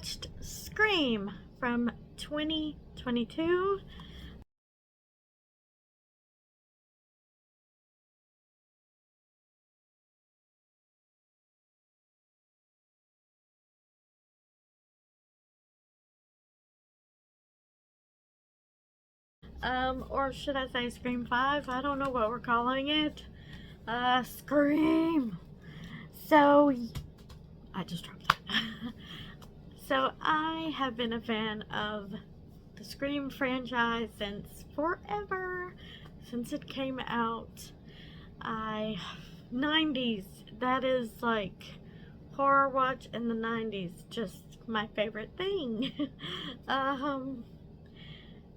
watched Scream from 2022. Or should I say Scream 5? I don't know what we're calling it. Scream! So, I just dropped that. So, I have been a fan of the Scream franchise since forever. Since it came out. 90s, that is like horror watch in the 90s, just my favorite thing.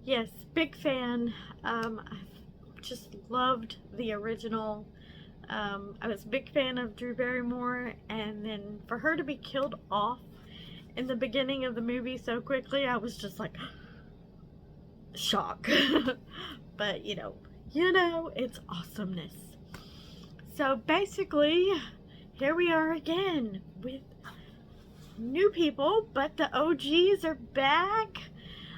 Yes, big fan. I just loved the original. I was a big fan of Drew Barrymore, and then for her to be killed off in the beginning of the movie so quickly, I was just like, shock. But it's awesomeness. So basically, here we are again with new people, but the OGs are back.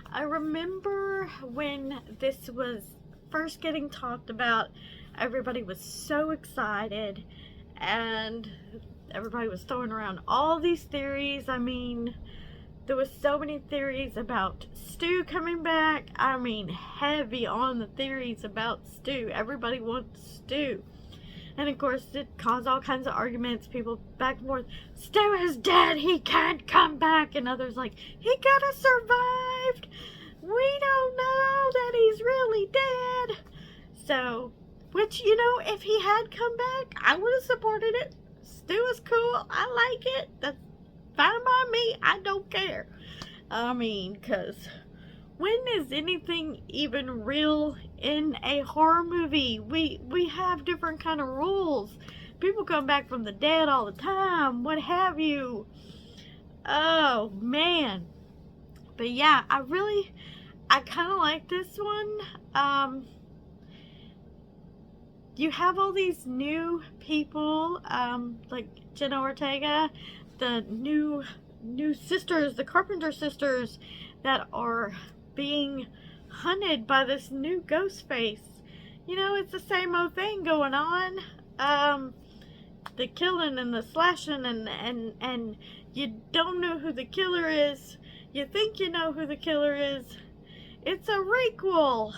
I remember when this was first getting talked about, everybody was so excited, and everybody was throwing around all these theories. I mean, there was so many theories about Stu coming back. I mean, heavy on the theories about Stu. Everybody wants Stu. And of course, it caused all kinds of arguments. People back and forth. Stu is dead. He can't come back. And others like, he could have survived. We don't know that he's really dead. So, which, if he had come back, I would have supported it. Stu is cool. I like it. That's fine by me. I don't care. I mean, because when is anything even real in a horror movie? We have different kind of rules. People come back from the dead all the time, what have you. Oh man. But yeah, I kind of like this one. You have all these new people, like Jenna Ortega, the new sisters, the Carpenter sisters, that are being hunted by this new ghost face. It's the same old thing going on. The killing and the slashing, and you don't know who the killer is. You think you know who the killer is. It's a requel.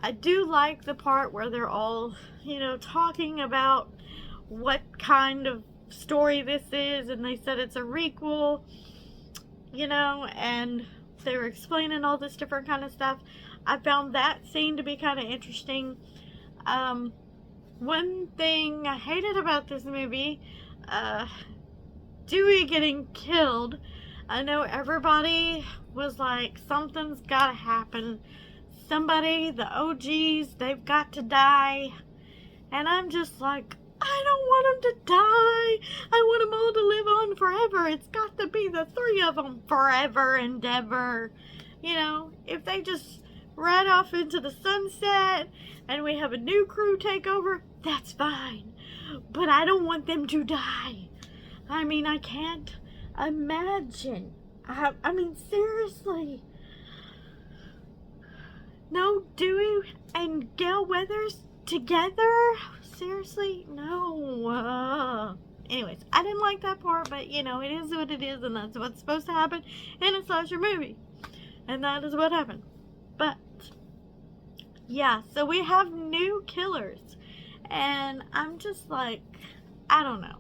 I do like the part where they're all, talking about what kind of story this is, and they said it's a requel, and they were explaining all this different kind of stuff. I found that scene to be kind of interesting. One thing I hated about this movie, Dewey getting killed. I know everybody was like, something's gotta happen. Somebody, the OGs, they've got to die. And I'm just like, I don't want them to die. I want them all to live on forever. It's got to be the three of them forever and ever. If they just ride off into the sunset and we have a new crew take over, that's fine. But I don't want them to die. I mean, I can't imagine. I mean, seriously. No Dewey and Gail Weathers together? Seriously? No. Anyways, I didn't like that part, but it is what it is, and that's what's supposed to happen in a slasher movie. And that is what happened. But, yeah, so we have new killers. And I'm just like, I don't know.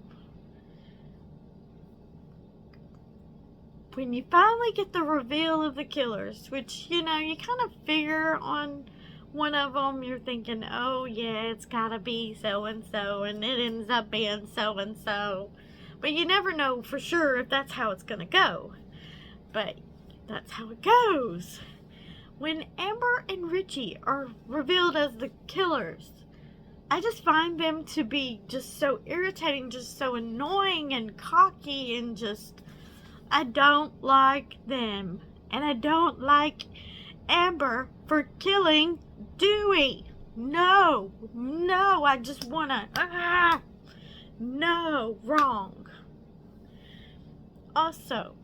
When you finally get the reveal of the killers, which, you kind of figure on one of them, you're thinking, oh yeah, it's gotta be so-and-so, and it ends up being so-and-so. But you never know for sure if that's how it's gonna go. But that's how it goes. When Amber and Richie are revealed as the killers, I just find them to be just so irritating, just so annoying and cocky, and just, I don't like them. And I don't like Amber for killing Dewey. No, I just wanna, no, wrong. Also,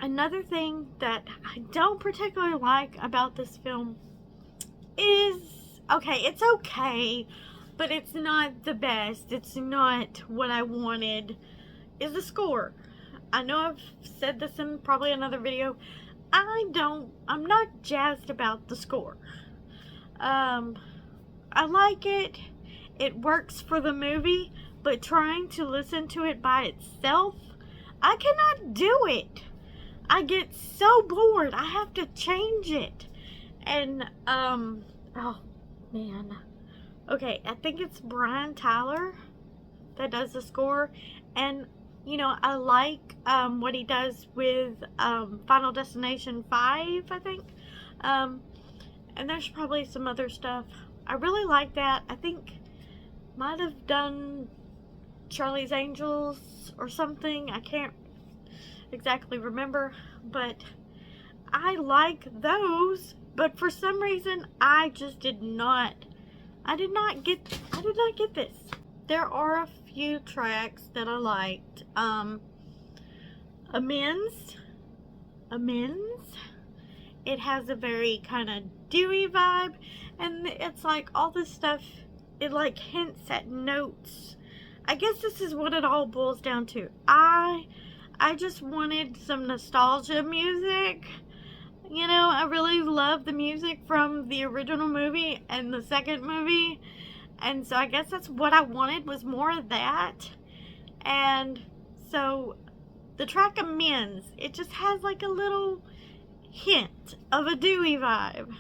Another thing that I don't particularly like about this film is, okay, it's okay, but it's not the best. It's not what I wanted, is the score. I know I've said this in probably another video. I'm not jazzed about the score. I like it. It works for the movie, but trying to listen to it by itself, I cannot do it. I get so bored. I have to change it. And, oh, man. Okay, I think it's Brian Tyler that does the score. And, you know, I like, what he does with, Final Destination 5, I think. And there's probably some other stuff. I really like that. I think might have done Charlie's Angels or something. I can't exactly remember, but I like those, but for some reason I just did not get this. There are a few tracks that I liked. Amends. It has a very kind of dewy vibe, and it's like all this stuff, it like hints at notes. I guess this is what it all boils down to. I just wanted some nostalgia music. You know, I really love the music from the original movie and the second movie, and so I guess that's what I wanted, was more of that. And so the track Amends, it just has like a little hint of a dewy vibe,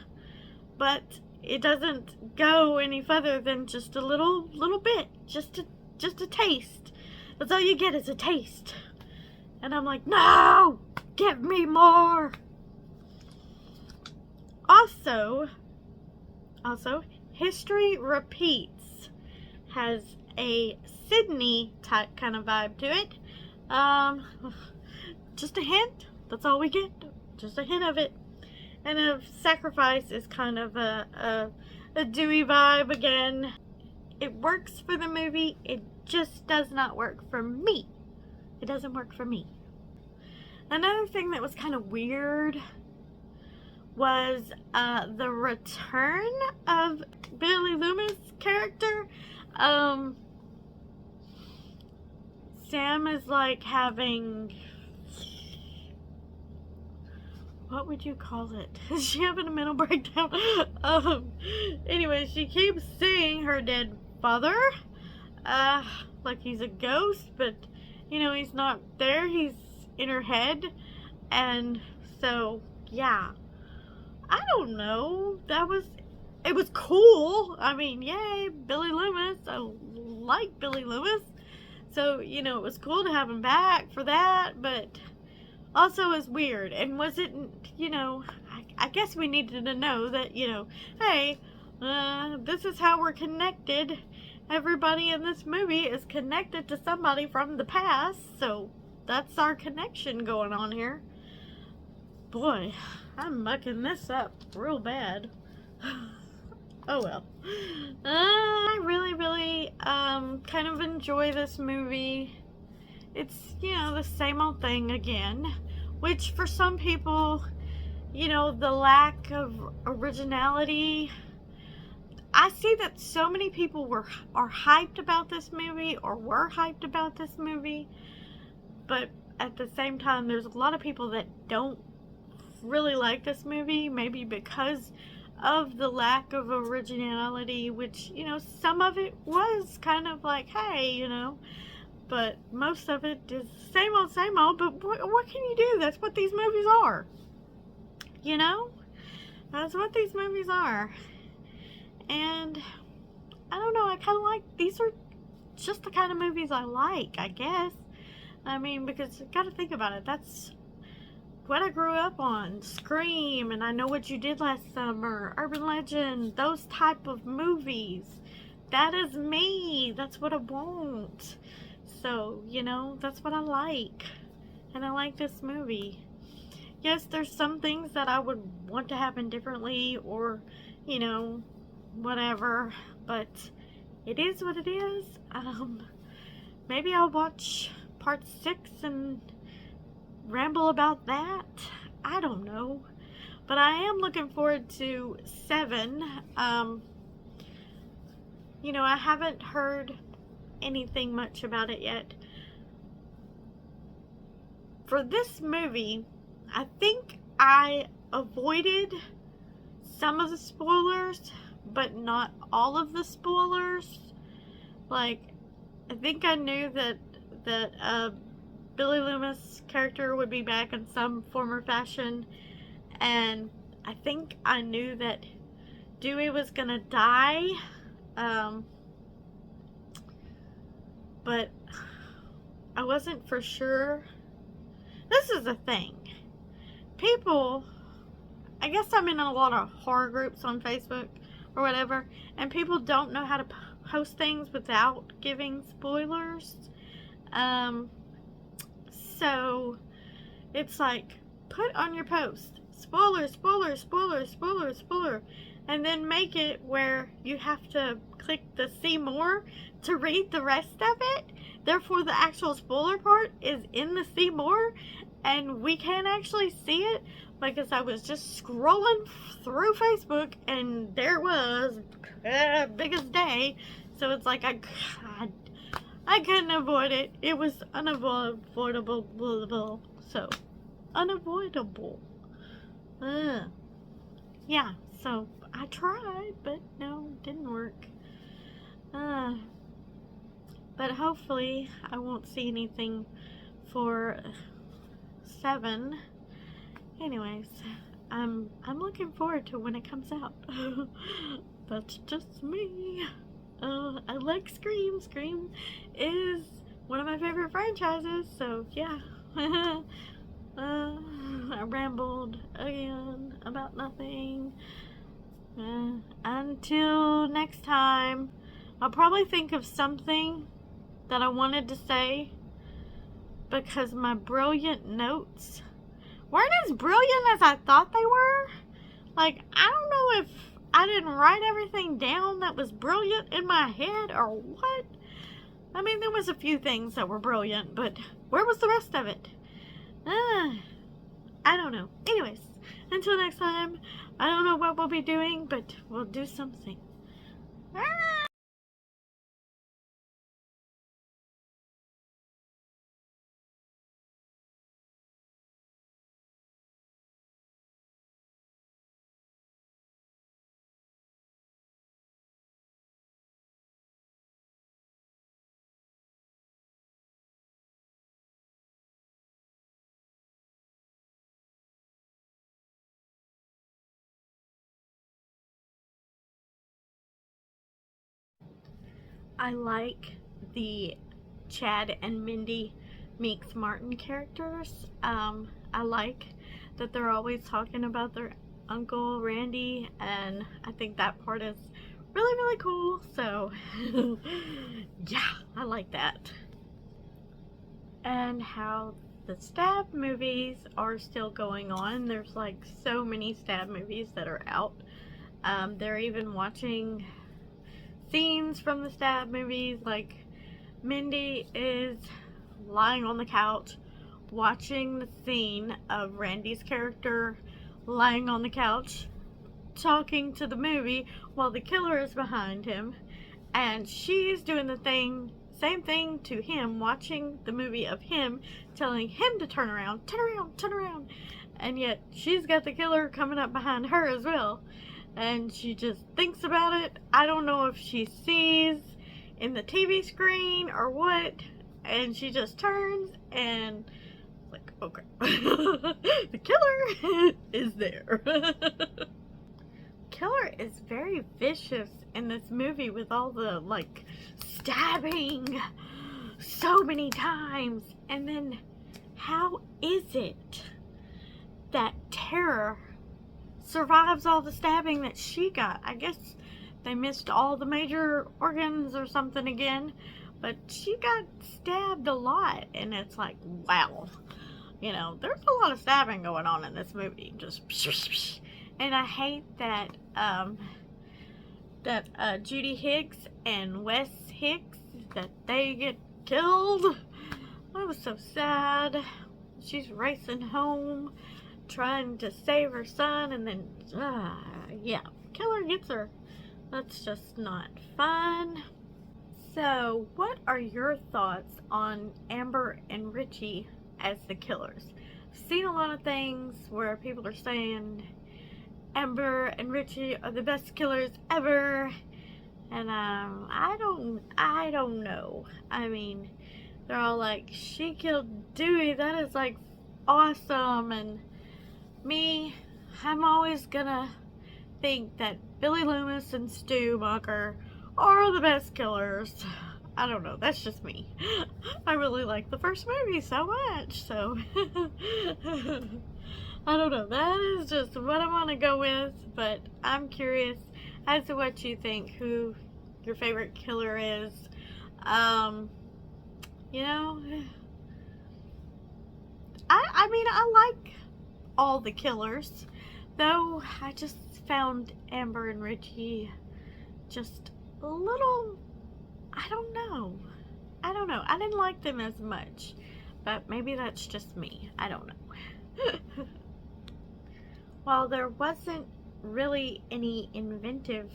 but it doesn't go any further than just a little bit, just a taste. That's all you get, is a taste. And I'm like, no, give me more. Also, History Repeats has a Sydney type kind of vibe to it. Just a hint. That's all we get. Just a hint of it. And a Sacrifice is kind of a dewy vibe again. It works for the movie. It just does not work for me. It doesn't work for me. Another thing that was kind of weird was the return of Billy Loomis' character. Sam is like having, what would you call it? Is she having a mental breakdown? Anyway, she keeps seeing her dead father, like he's a ghost, but you know, he's not there. He's in her head. And so, yeah, I don't know. It was cool. I mean, yay, Billy Loomis. I like Billy Loomis. So, you know, it was cool to have him back for that, but also it was weird. And was it, you know, I guess we needed to know that, you know, hey, this is how we're connected. Everybody in this movie is connected to somebody from the past, so that's our connection going on here. Boy, I'm mucking this up real bad. Oh well. I really kind of enjoy this movie. It's, you know, the same old thing again, which for some people, you know, the lack of originality, I see that so many people are hyped about this movie, or were hyped about this movie, but at the same time there's a lot of people that don't really like this movie, maybe because of the lack of originality, which, you know, some of it was kind of like, hey, you know, but most of it is same old, but what can you do? That's what these movies are, you know? That's what these movies are. And I don't know, I kind of like, these are just the kind of movies I like, I guess. I mean, because you gotta think about it, that's what I grew up on. Scream, and I Know What You Did Last Summer, Urban Legend, those type of movies. That is me. That's what I want. So, you know, that's what I like. And I like this movie. Yes, there's some things that I would want to happen differently, or, you know, whatever, but it is what it is. Maybe I'll watch part 6 and ramble about that. I don't know. But I am looking forward to 7. I haven't heard anything much about it yet. For this movie, I think I avoided some of the spoilers, but not all of the spoilers. Like, I think I knew that Billy Loomis' character would be back in some form or fashion, and I think I knew that Dewey was gonna die, but I wasn't for sure. This is the thing. People, I guess I'm in a lot of horror groups on Facebook or whatever, and people don't know how to post things without giving spoilers. So it's like, put on your post, spoiler, spoiler, spoiler, spoiler, spoiler, and then make it where you have to click the see more to read the rest of it. Therefore, the actual spoiler part is in the see more, and we can't actually see it, because I was just scrolling through Facebook, and there it was, biggest day. So it's like I couldn't avoid it. It was unavoidable. So, unavoidable. Yeah, so I tried, but no, didn't work. But hopefully I won't see anything for 7. Anyways, I'm looking forward to when it comes out. That's just me. I like Scream. Scream is one of my favorite franchises, so yeah. I rambled again about nothing. Until next time, I'll probably think of something that I wanted to say, because my brilliant notes weren't as brilliant as I thought they were. Like, I don't know if I didn't write everything down that was brilliant in my head or what. I mean, there was a few things that were brilliant, but where was the rest of it? I don't know. Anyways, until next time, I don't know what we'll be doing, but we'll do something. I like the Chad and Mindy Meeks Martin characters. I like that they're always talking about their Uncle Randy, and I think that part is really, really cool. So, yeah, I like that. And how the stab movies are still going on. There's like so many stab movies that are out. They're even watching scenes from the stab movies. Like, Mindy is lying on the couch watching the scene of Randy's character lying on the couch talking to the movie while the killer is behind him, and she's doing the same thing to him, watching the movie of him telling him to turn around, turn around, turn around, and yet she's got the killer coming up behind her as well, and she just thinks about it. I don't know if she sees in the TV screen or what, and she just turns and like, okay, the killer is there. Killer is very vicious in this movie with all the like stabbing so many times, and then how is it that Tara survives all the stabbing that she got? I guess they missed all the major organs or something again, but she got stabbed a lot, and it's like, wow, there's a lot of stabbing going on in this movie. Just, and I hate that Judy Hicks and Wes Hicks, that they get killed. That was so sad. she's racing home, trying to save her son, and then, yeah, killer gets her. That's just not fun. So, what are your thoughts on Amber and Richie as the killers? I've seen a lot of things where people are saying Amber and Richie are the best killers ever, and I don't know. I mean, they're all like, she killed Dewey. That is like awesome, and me, I'm always gonna think that Billy Loomis and Stu Bunker are the best killers. I don't know, that's just me. I really like the first movie so much, so I don't know, that is just what I want to go with, but I'm curious as to what you think, who your favorite killer is. You know, I mean, I like all the killers, though I just found Amber and Richie just a little, I don't know. I didn't like them as much, but maybe that's just me. I don't know. While there wasn't really any inventive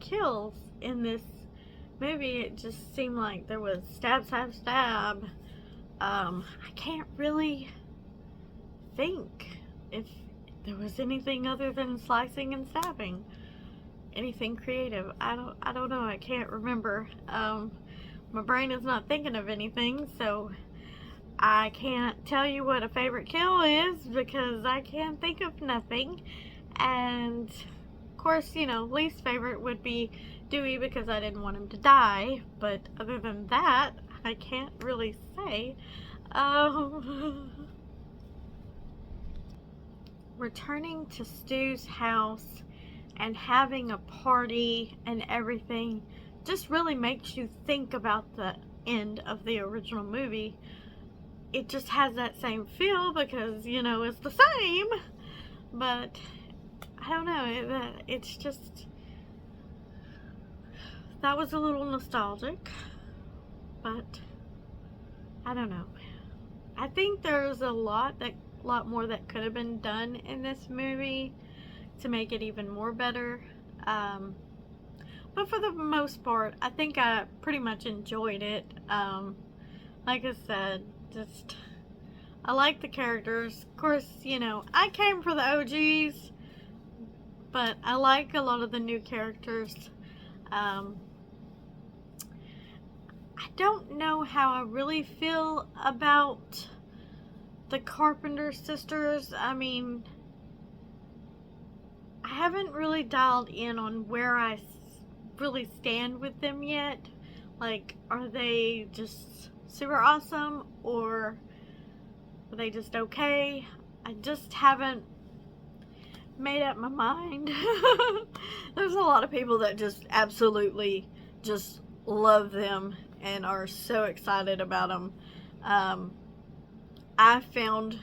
kills in this movie, it just seemed like there was stab, stab, stab. I can't really think if there was anything other than slicing and stabbing. Anything creative. I don't know. I can't remember. My brain is not thinking of anything, so I can't tell you what a favorite kill is because I can't think of nothing. And of course, you know, least favorite would be Dewey because I didn't want him to die, but other than that, I can't really say. Returning to Stu's house and having a party and everything just really makes you think about the end of the original movie. It just has that same feel because, you know, it's the same, but I don't know, it's just, that was a little nostalgic, but I don't know. I think there's a lot more that could have been done in this movie to make it even more better. But for the most part, I think I pretty much enjoyed it. Like I said, just, I like the characters. Of course, you know, I came for the OGs, but I like a lot of the new characters. I don't know how I really feel about the Carpenter sisters. I mean, I haven't really dialed in on where I really stand with them yet. Like, are they just super awesome or are they just okay? I just haven't made up my mind. There's a lot of people that just absolutely just love them and are so excited about them. I found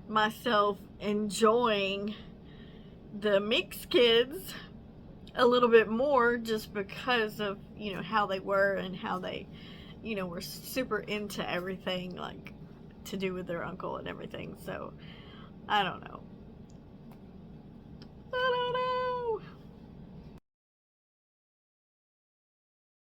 myself enjoying the mixed kids a little bit more just because of, you know, how they were and how they, you know, were super into everything like to do with their uncle and everything. So I don't know.